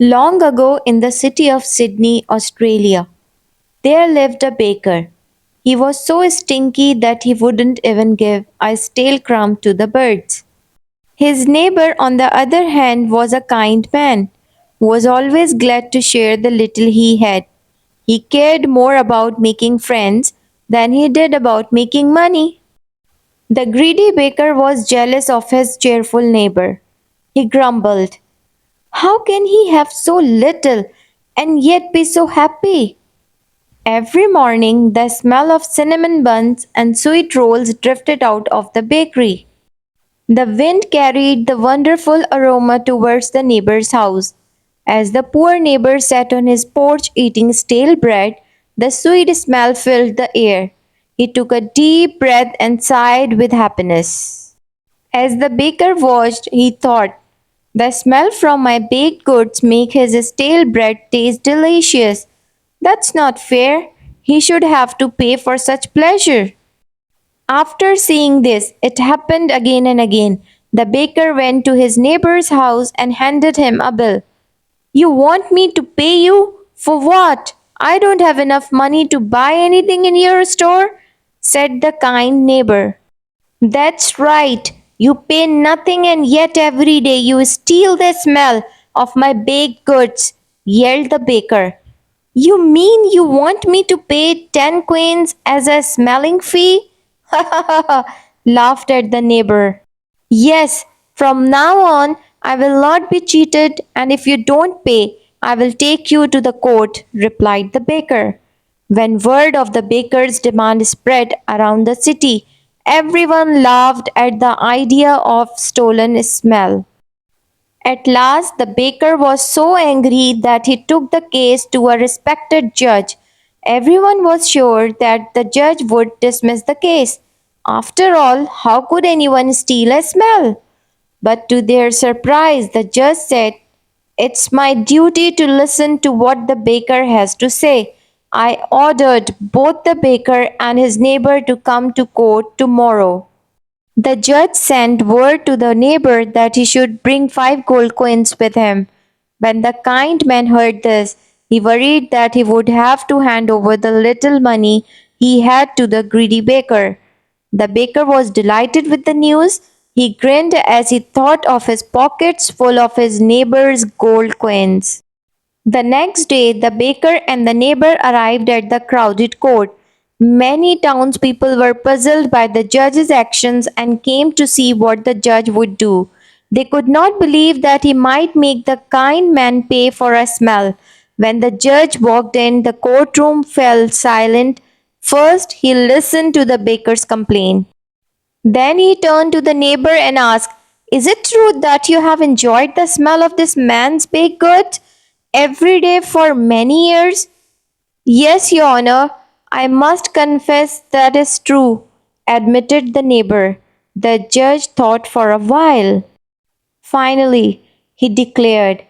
Long ago, in the city of Sydney, Australia, there lived a baker. He was so stinky that he wouldn't even give a stale crumb to the birds. His neighbor, on the other hand, was a kind man who was always glad to share the little he had. He cared more about making friends than he did about making money. The greedy baker was jealous of his cheerful neighbor. He grumbled, "How can he have so little and yet be so happy?" Every morning, the smell of cinnamon buns and sweet rolls drifted out of the bakery. The wind carried the wonderful aroma towards the neighbor's house. As the poor neighbor sat on his porch eating stale bread, the sweet smell filled the air. He took a deep breath and sighed with happiness. As the baker watched, he thought, "The smell from my baked goods make his stale bread taste delicious. That's not fair. He should have to pay for such pleasure." After seeing this, it happened again and again. The baker went to his neighbor's house and handed him a bill. "You want me to pay you? For what? I don't have enough money to buy anything in your store," said the kind neighbor. "That's right. You pay nothing and yet every day you steal the smell of my baked goods," yelled the baker. "You mean you want me to pay 10 coins as a smelling fee?" "Ha ha ha ha," laughed at the neighbor. "Yes, from now on I will not be cheated, and if you don't pay, I will take you to the court," replied the baker. When word of the baker's demand spread around the city, everyone laughed at the idea of stolen smell. At last, the baker was so angry that he took the case to a respected judge. Everyone was sure that the judge would dismiss the case. After all, how could anyone steal a smell? But to their surprise, the judge said, "It's my duty to listen to what the baker has to say. I ordered both the baker and his neighbor to come to court tomorrow." The judge sent word to the neighbor that he should bring 5 gold coins with him. When the kind man heard this, he worried that he would have to hand over the little money he had to the greedy baker. The baker was delighted with the news. He grinned as he thought of his pockets full of his neighbor's gold coins. The next day, the baker and the neighbor arrived at the crowded court. Many townspeople were puzzled by the judge's actions and came to see what the judge would do. They could not believe that he might make the kind man pay for a smell. When the judge walked in, the courtroom fell silent. First, he listened to the baker's complaint. Then he turned to the neighbor and asked, "Is it true that you have enjoyed the smell of this man's baked goods every day for many years?" "Yes, Your Honor, I must confess that is true," admitted the neighbor. The judge thought for a while. Finally, he declared,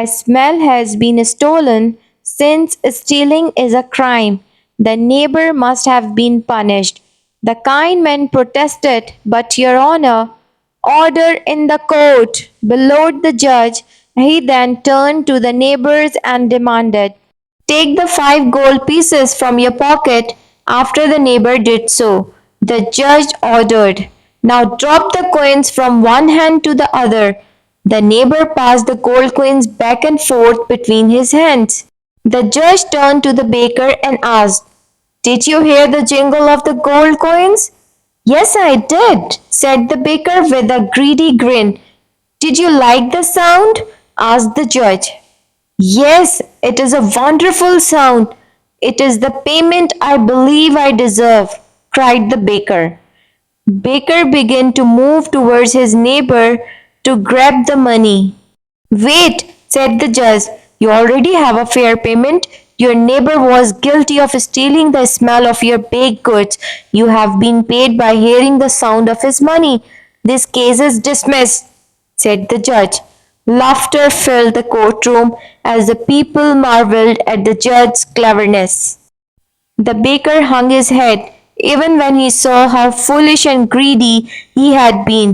"A smell has been stolen. Since stealing is a crime, the neighbor must have been punished." The kind man protested, "But, Your Honor, order in the court," bellowed the judge. He then turned to the neighbors and demanded, "Take the 5 gold pieces from your pocket." After the neighbor did so, the judge ordered, "Now drop the coins from one hand to the other." The neighbor passed the gold coins back and forth between his hands. The judge turned to the baker and asked, "Did you hear the jingle of the gold coins?" "Yes, I did," said the baker with a greedy grin. "Did you like the sound?" asked the judge. "Yes, it is a wonderful sound. It is the payment I believe I deserve," cried the baker. Baker began to move towards his neighbor to grab the money. "Wait," said the judge. "You already have a fair payment. Your neighbor was guilty of stealing the smell of your baked goods. You have been paid by hearing the sound of his money. This case is dismissed," said the judge. Laughter filled the courtroom as the people marveled at the judge's cleverness. The baker hung his head even when he saw how foolish and greedy he had been.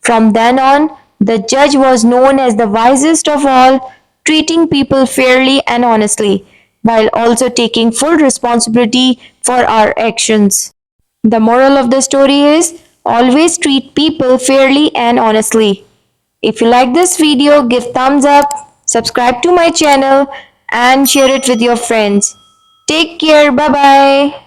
From then on, the judge was known as the wisest of all. treating people fairly and honestly, while also taking full responsibility for our actions. The moral of the story is always treat people fairly and honestly. If you like this video, give thumbs up, subscribe to my channel, and share it with your friends. Take care. Bye bye.